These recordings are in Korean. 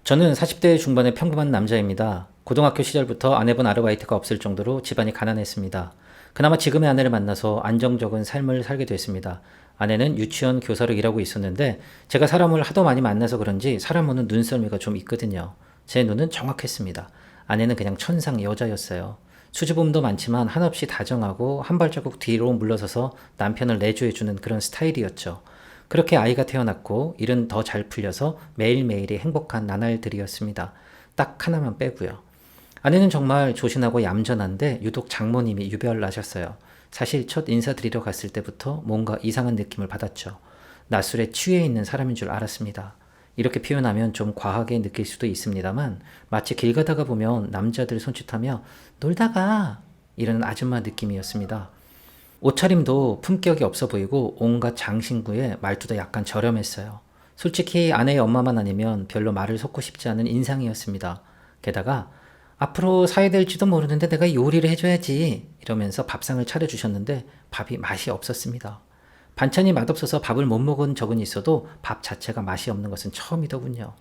저는 40대 중반의 평범한 남자입니다. 고등학교 시절부터 안 해본 아르바이트가 없을 정도로 집안이 가난했습니다. 그나마 지금의 아내를 만나서 안정적인 삶을 살게 됐습니다. 아내는 유치원 교사로 일하고 있었는데 제가 사람을 하도 많이 만나서 그런지 사람 보는 눈썰미가 좀 있거든요. 제 눈은 정확했습니다. 아내는 그냥 천상 여자였어요. 수줍음도 많지만 한없이 다정하고 한 발자국 뒤로 물러서서 남편을 내조해주는 그런 스타일이었죠. 그렇게 아이가 태어났고 일은 더 잘 풀려서 매일매일이 행복한 나날들이었습니다. 딱 하나만 빼고요. 아내는 정말 조신하고 얌전한데 유독 장모님이 유별나셨어요. 사실 첫 인사드리러 갔을 때부터 뭔가 이상한 느낌을 받았죠. 낮술에 취해 있는 사람인 줄 알았습니다. 이렇게 표현하면 좀 과하게 느낄 수도 있습니다만 마치 길 가다가 보면 남자들 손짓하며 놀다가 이러는 아줌마 느낌이었습니다. 옷차림도 품격이 없어 보이고 온갖 장신구에 말투도 약간 저렴했어요. 솔직히 아내의 엄마만 아니면 별로 말을 섞고 싶지 않은 인상이었습니다. 게다가 앞으로 사야 될지도 모르는데 내가 요리를 해줘야지 이러면서 밥상을 차려주셨는데 밥이 맛이 없었습니다. 반찬이 맛없어서 밥을 못 먹은 적은 있어도 밥 자체가 맛이 없는 것은 처음이더군요.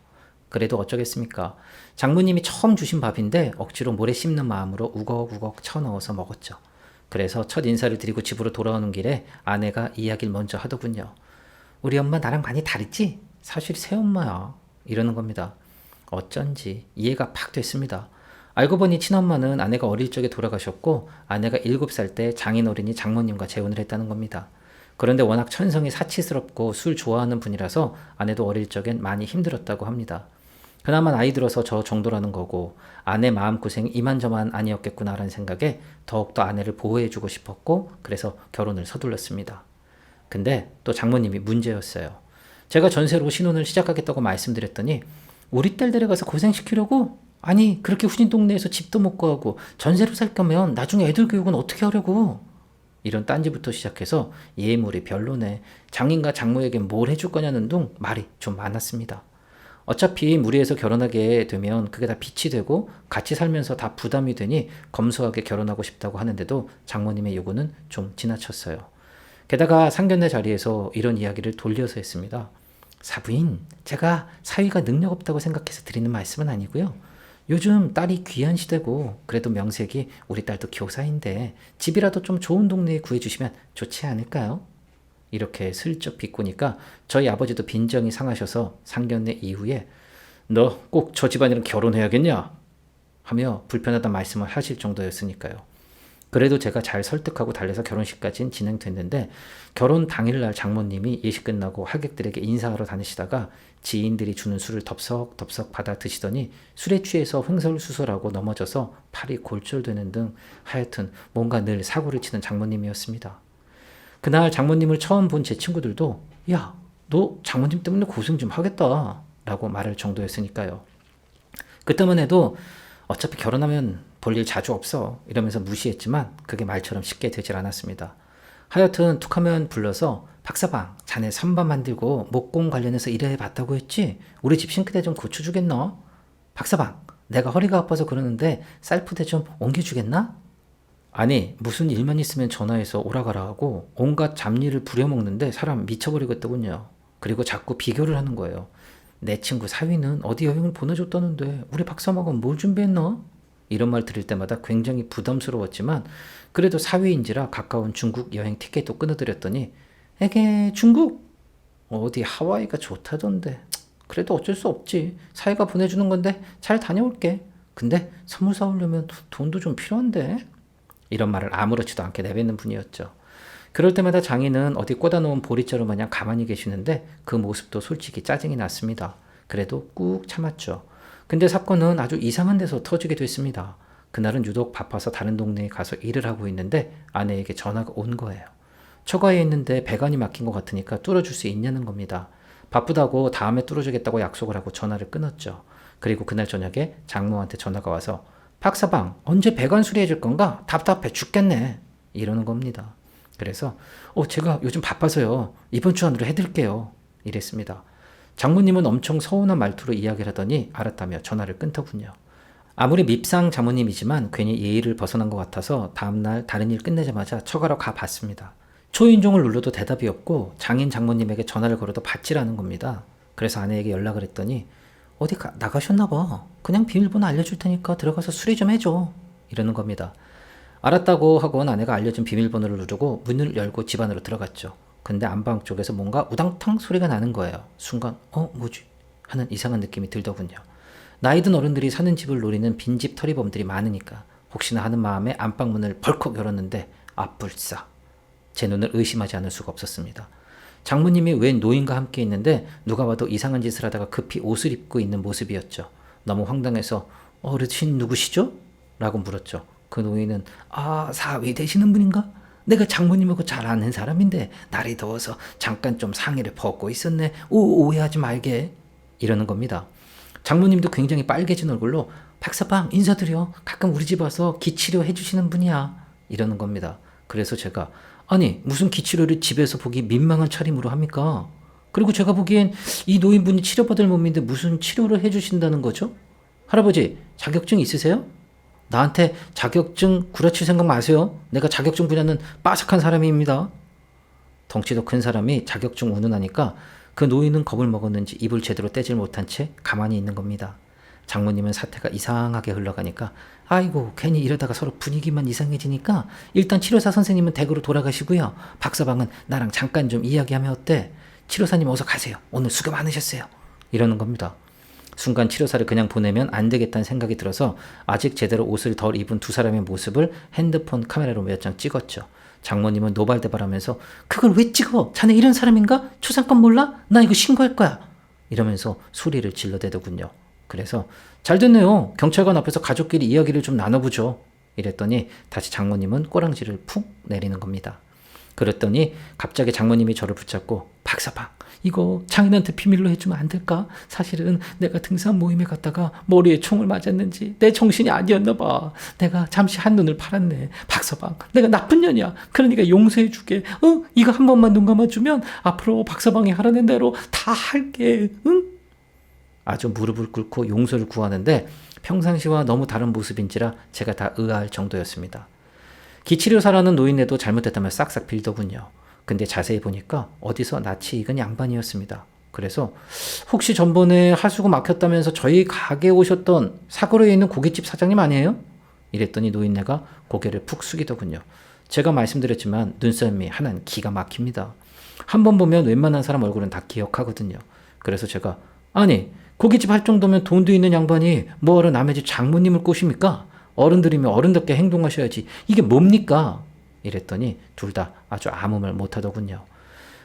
그래도 어쩌겠습니까? 장모님이 처음 주신 밥인데 억지로 모래 씹는 마음으로 우걱우걱 쳐넣어서 먹었죠. 그래서 첫 인사를 드리고 집으로 돌아오는 길에 아내가 이야기를 먼저 하더군요. 우리 엄마 나랑 많이 다르지? 사실 새엄마야. 이러는 겁니다. 어쩐지 이해가 팍 됐습니다. 알고 보니 친엄마는 아내가 어릴 적에 돌아가셨고 아내가 7살 때 장인어른이 장모님과 재혼을 했다는 겁니다. 그런데 워낙 천성이 사치스럽고 술 좋아하는 분이라서 아내도 어릴 적엔 많이 힘들었다고 합니다. 그나마 나이 들어서 저 정도라는 거고 아내 마음고생이 이만저만 아니었겠구나라는 생각에 더욱더 아내를 보호해주고 싶었고 그래서 결혼을 서둘렀습니다. 근데 또 장모님이 문제였어요. 제가 전세로 신혼을 시작하겠다고 말씀드렸더니 우리 딸 데려가서 고생시키려고? 아니 그렇게 후진 동네에서 집도 못 구하고 전세로 살 거면 나중에 애들 교육은 어떻게 하려고? 이런 딴지부터 시작해서 예물이 별로네. 장인과 장모에게 뭘 해줄 거냐는 둥 말이 좀 많았습니다. 어차피 무리해서 결혼하게 되면 그게 다 빚이 되고 같이 살면서 다 부담이 되니 검소하게 결혼하고 싶다고 하는데도 장모님의 요구는 좀 지나쳤어요. 게다가 상견례 자리에서 이런 이야기를 돌려서 했습니다. 사부인, 제가 사위가 능력 없다고 생각해서 드리는 말씀은 아니고요. 요즘 딸이 귀한 시대고 그래도 명색이 우리 딸도 교사인데 집이라도 좀 좋은 동네에 구해주시면 좋지 않을까요? 이렇게 슬쩍 비꼬니까 저희 아버지도 빈정이 상하셔서 상견례 이후에 너 꼭 저 집안이랑 결혼해야겠냐? 하며 불편하다는 말씀을 하실 정도였으니까요. 그래도 제가 잘 설득하고 달래서 결혼식까지는 진행됐는데 결혼 당일날 장모님이 예식 끝나고 하객들에게 인사하러 다니시다가 지인들이 주는 술을 덥석덥석 받아 드시더니 술에 취해서 횡설수설하고 넘어져서 팔이 골절되는 등 하여튼 뭔가 늘 사고를 치는 장모님이었습니다. 그날 장모님을 처음 본 제 친구들도 야, 너 장모님 때문에 고생 좀 하겠다 라고 말할 정도였으니까요. 그때만 해도 어차피 결혼하면 볼 일 자주 없어 이러면서 무시했지만 그게 말처럼 쉽게 되질 않았습니다. 하여튼 툭하면 불러서 박사방 자네 선반 만들고 목공 관련해서 일해봤다고 했지? 우리 집 싱크대 좀 고쳐주겠나? 박사방 내가 허리가 아파서 그러는데 쌀푸대 좀 옮겨주겠나? 아니 무슨 일만 있으면 전화해서 오라가라 하고 온갖 잡일을 부려먹는데 사람 미쳐버리겠더군요. 그리고 자꾸 비교를 하는 거예요. 내 친구 사위는 어디 여행을 보내줬다는데 우리 박사막은 뭘 준비했나? 이런 말 들을 때마다 굉장히 부담스러웠지만 그래도 사위인지라 가까운 중국 여행 티켓도 끊어드렸더니 에게 중국? 어디 하와이가 좋다던데. 그래도 어쩔 수 없지. 사위가 보내주는 건데 잘 다녀올게. 근데 선물 사오려면 돈도 좀 필요한데. 이런 말을 아무렇지도 않게 내뱉는 분이었죠. 그럴 때마다 장인은 어디 꽂아놓은 보리자루 마냥 가만히 계시는데 그 모습도 솔직히 짜증이 났습니다. 그래도 꾹 참았죠. 근데 사건은 아주 이상한 데서 터지게 됐습니다. 그날은 유독 바빠서 다른 동네에 가서 일을 하고 있는데 아내에게 전화가 온 거예요. 처가에 있는데 배관이 막힌 것 같으니까 뚫어줄 수 있냐는 겁니다. 바쁘다고 다음에 뚫어주겠다고 약속을 하고 전화를 끊었죠. 그리고 그날 저녁에 장모한테 전화가 와서 박사방 언제 배관 수리해 줄 건가? 답답해 죽겠네. 이러는 겁니다. 그래서 제가 요즘 바빠서요. 이번 주 안으로 해드릴게요. 이랬습니다. 장모님은 엄청 서운한 말투로 이야기를 하더니 알았다며 전화를 끊더군요. 아무리 밉상 장모님이지만 괜히 예의를 벗어난 것 같아서 다음날 다른 일 끝내자마자 처가로 가봤습니다. 초인종을 눌러도 대답이 없고 장인 장모님에게 전화를 걸어도 받질 않은 겁니다. 그래서 아내에게 연락을 했더니 어디 나가셨나 봐. 그냥 비밀번호 알려줄 테니까 들어가서 수리 좀 해줘. 이러는 겁니다. 알았다고 하곤 아내가 알려준 비밀번호를 누르고 문을 열고 집 안으로 들어갔죠. 근데 안방 쪽에서 뭔가 우당탕 소리가 나는 거예요. 순간 뭐지? 하는 이상한 느낌이 들더군요. 나이든 어른들이 사는 집을 노리는 빈집 털이범들이 많으니까 혹시나 하는 마음에 안방 문을 벌컥 열었는데 아뿔싸. 제 눈을 의심하지 않을 수가 없었습니다. 장모님이 웬 노인과 함께 있는데 누가 봐도 이상한 짓을 하다가 급히 옷을 입고 있는 모습이었죠. 너무 황당해서 어르신 누구시죠? 라고 물었죠. 그 노인은 사위 되시는 분인가? 내가 장모님하고 잘 아는 사람인데 날이 더워서 잠깐 좀 상의를 벗고 있었네. 오해하지 말게. 이러는 겁니다. 장모님도 굉장히 빨개진 얼굴로 박서방 인사드려. 가끔 우리 집 와서 기치료 해주시는 분이야. 이러는 겁니다. 그래서 제가 아니 무슨 기치료를 집에서 보기 민망한 차림으로 합니까? 그리고 제가 보기엔 이 노인분이 치료받을 몸인데 무슨 치료를 해주신다는 거죠? 할아버지 자격증 있으세요? 나한테 자격증 구라칠 생각 마세요. 내가 자격증 분야는 빠삭한 사람입니다. 덩치도 큰 사람이 자격증 운운하니까 그 노인은 겁을 먹었는지 입을 제대로 떼질 못한 채 가만히 있는 겁니다. 장모님은 사태가 이상하게 흘러가니까 아이고 괜히 이러다가 서로 분위기만 이상해지니까 일단 치료사 선생님은 댁으로 돌아가시고요. 박서방은 나랑 잠깐 좀 이야기하면 어때? 치료사님 어서 가세요. 오늘 수고 많으셨어요. 이러는 겁니다. 순간 치료사를 그냥 보내면 안 되겠다는 생각이 들어서 아직 제대로 옷을 덜 입은 두 사람의 모습을 핸드폰 카메라로 몇 장 찍었죠. 장모님은 노발대발하면서 그걸 왜 찍어? 자네 이런 사람인가? 초상권 몰라? 나 이거 신고할 거야. 이러면서 소리를 질러대더군요. 그래서 잘 됐네요. 경찰관 앞에서 가족끼리 이야기를 좀 나눠보죠. 이랬더니 다시 장모님은 꼬랑지를 푹 내리는 겁니다. 그랬더니 갑자기 장모님이 저를 붙잡고 박서방 이거 장인한테 비밀로 해주면 안 될까? 사실은 내가 등산 모임에 갔다가 머리에 총을 맞았는지 내 정신이 아니었나 봐. 내가 잠시 한눈을 팔았네. 박서방 내가 나쁜 년이야. 그러니까 용서해주게. 이거 한 번만 눈 감아주면 앞으로 박서방이 하라는 대로 다 할게. 응? 아주 무릎을 꿇고 용서를 구하는데 평상시와 너무 다른 모습인지라 제가 다 의아할 정도였습니다. 기치료사라는 노인네도 잘못했다면 싹싹 빌더군요. 근데 자세히 보니까 어디서 낯이 익은 양반이었습니다. 그래서 혹시 전번에 하수구 막혔다면서 저희 가게에 오셨던 사거리에 있는 고깃집 사장님 아니에요? 이랬더니 노인네가 고개를 푹 숙이더군요. 제가 말씀드렸지만 눈썰미 하나는 기가 막힙니다. 한 번 보면 웬만한 사람 얼굴은 다 기억하거든요. 그래서 제가 아니 고깃집 할 정도면 돈도 있는 양반이 뭐하러 남의 집 장모님을 꼬십니까? 어른들이면 어른답게 행동하셔야지. 이게 뭡니까? 이랬더니 둘 다 아주 아무 말 못하더군요.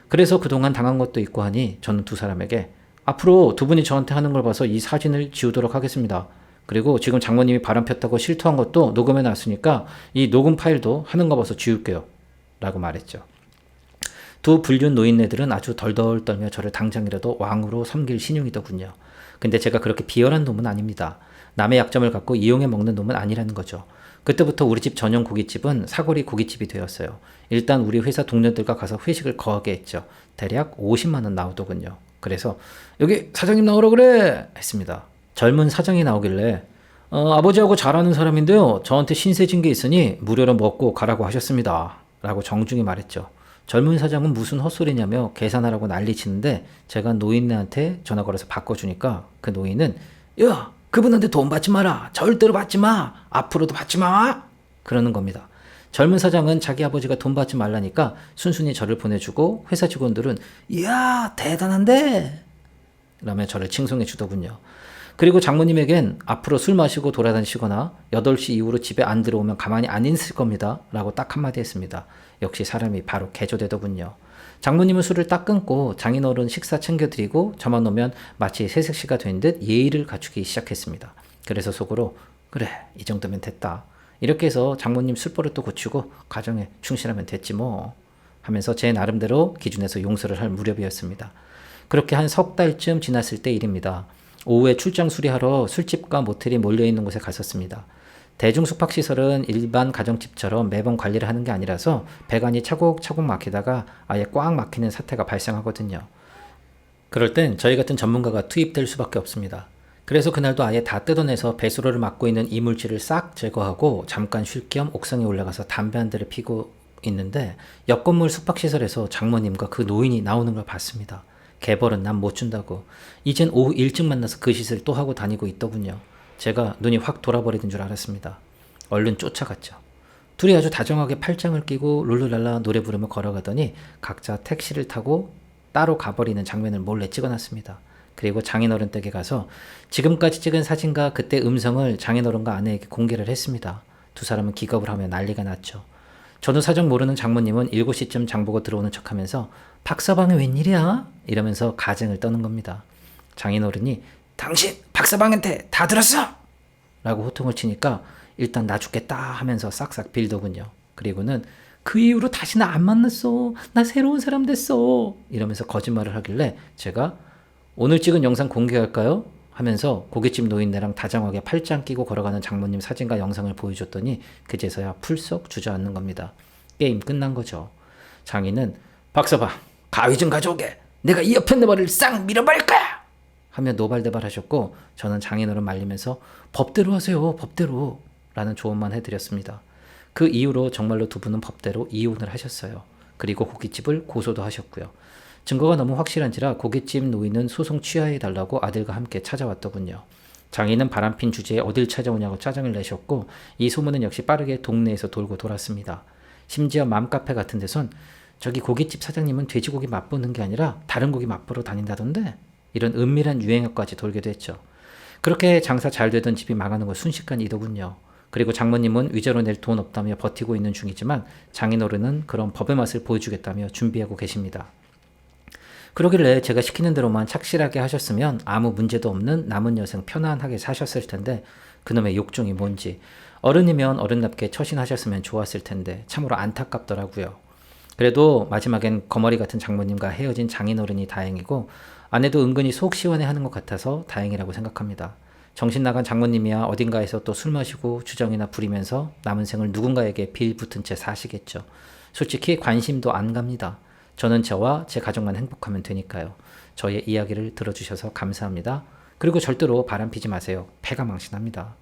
그래서 그동안 당한 것도 있고 하니 저는 두 사람에게 앞으로 두 분이 저한테 하는 걸 봐서 이 사진을 지우도록 하겠습니다. 그리고 지금 장모님이 바람 폈다고 실토한 것도 녹음해 놨으니까 이 녹음 파일도 하는 거 봐서 지울게요. 라고 말했죠. 두 불륜 노인네들은 아주 덜덜 떨며 저를 당장이라도 왕으로 섬길 신용이더군요. 근데 제가 그렇게 비열한 놈은 아닙니다. 남의 약점을 갖고 이용해 먹는 놈은 아니라는 거죠. 그때부터 우리 집 전용 고깃집은 사거리 고깃집이 되었어요. 일단 우리 회사 동료들과 가서 회식을 거하게 했죠. 대략 50만 원 나오더군요. 그래서 여기 사장님 나오라 그래 했습니다. 젊은 사장이 나오길래 아버지하고 잘 아는 사람인데요. 저한테 신세진 게 있으니 무료로 먹고 가라고 하셨습니다. 라고 정중히 말했죠. 젊은 사장은 무슨 헛소리냐며 계산하라고 난리치는데 제가 노인네한테 전화 걸어서 바꿔주니까 그 노인은 야 그분한테 돈 받지 마라. 절대로 받지 마. 앞으로도 받지 마. 그러는 겁니다. 젊은 사장은 자기 아버지가 돈 받지 말라니까 순순히 저를 보내주고 회사 직원들은 이야 대단한데 라며 저를 칭송해 주더군요. 그리고 장모님에겐 앞으로 술 마시고 돌아다니시거나 8시 이후로 집에 안 들어오면 가만히 안 있을 겁니다. 라고 딱 한마디 했습니다. 역시 사람이 바로 개조되더군요. 장모님은 술을 딱 끊고 장인어른 식사 챙겨드리고 저만 오면 마치 새색시가 된 듯 예의를 갖추기 시작했습니다. 그래서 속으로 그래 이 정도면 됐다. 이렇게 해서 장모님 술버릇도 고치고 가정에 충실하면 됐지 뭐 하면서 제 나름대로 기준에서 용서를 할 무렵이었습니다. 그렇게 한 석 달쯤 지났을 때 일입니다. 오후에 출장 수리하러 술집과 모텔이 몰려있는 곳에 갔었습니다. 대중 숙박시설은 일반 가정집처럼 매번 관리를 하는 게 아니라서 배관이 차곡차곡 막히다가 아예 꽉 막히는 사태가 발생하거든요. 그럴 땐 저희 같은 전문가가 투입될 수밖에 없습니다. 그래서 그날도 아예 다 뜯어내서 배수로를 막고 있는 이물질을 싹 제거하고 잠깐 쉴 겸 옥상에 올라가서 담배 한 대를 피고 있는데 옆 건물 숙박시설에서 장모님과 그 노인이 나오는 걸 봤습니다. 개벌은 남 못 준다고. 이젠 오후 일찍 만나서 그 짓을 또 하고 다니고 있더군요. 제가 눈이 확 돌아버리는 줄 알았습니다. 얼른 쫓아갔죠. 둘이 아주 다정하게 팔짱을 끼고 룰루랄라 노래 부르며 걸어가더니 각자 택시를 타고 따로 가버리는 장면을 몰래 찍어놨습니다. 그리고 장인어른 댁에 가서 지금까지 찍은 사진과 그때 음성을 장인어른과 아내에게 공개를 했습니다. 두 사람은 기겁을 하며 난리가 났죠. 저도 사정 모르는 장모님은 7시쯤 장보고 들어오는 척하면서 박서방이 웬일이야? 이러면서 가쟁을 떠는 겁니다. 장인어른이 당신 박서방한테 다 들었어? 라고 호통을 치니까 일단 나 죽겠다 하면서 싹싹 빌더군요. 그리고는 그 이후로 다시 나 안 만났어. 나 새로운 사람 됐어. 이러면서 거짓말을 하길래 제가 오늘 찍은 영상 공개할까요? 하면서 고깃집 노인네랑 다정하게 팔짱 끼고 걸어가는 장모님 사진과 영상을 보여줬더니 그제서야 풀썩 주저앉는 겁니다. 게임 끝난 거죠. 장인은 박서방 가위 좀 가져오게. 내가 이 옆에 내 머리를 싹 밀어버릴 거야. 하며 노발대발하셨고 저는 장인어른 말리면서 법대로 하세요. 법대로. 라는 조언만 해드렸습니다. 그 이후로 정말로 두 분은 법대로 이혼을 하셨어요. 그리고 고깃집을 고소도 하셨고요. 증거가 너무 확실한지라 고깃집 노인은 소송 취하해달라고 아들과 함께 찾아왔더군요. 장인은 바람핀 주제에 어딜 찾아오냐고 짜증을 내셨고 이 소문은 역시 빠르게 동네에서 돌고 돌았습니다. 심지어 맘카페 같은 데선 저기 고깃집 사장님은 돼지고기 맛보는 게 아니라 다른 고기 맛보러 다닌다던데? 이런 은밀한 유행어까지 돌기도 했죠. 그렇게 장사 잘 되던 집이 망하는 건 순식간이더군요. 그리고 장모님은 위자료 낼 돈 없다며 버티고 있는 중이지만 장인어른은 그런 법의 맛을 보여주겠다며 준비하고 계십니다. 그러길래 제가 시키는 대로만 착실하게 하셨으면 아무 문제도 없는 남은 여생 편안하게 사셨을 텐데 그놈의 욕종이 뭔지 어른이면 어른답게 처신하셨으면 좋았을 텐데 참으로 안타깝더라고요. 그래도 마지막엔 거머리 같은 장모님과 헤어진 장인어른이 다행이고 아내도 은근히 속 시원해하는 것 같아서 다행이라고 생각합니다. 정신 나간 장모님이야 어딘가에서 또 술 마시고 주정이나 부리면서 남은 생을 누군가에게 빌붙은 채 사시겠죠. 솔직히 관심도 안 갑니다. 저는 저와 제 가족만 행복하면 되니까요. 저의 이야기를 들어주셔서 감사합니다. 그리고 절대로 바람피지 마세요. 패가 망신합니다.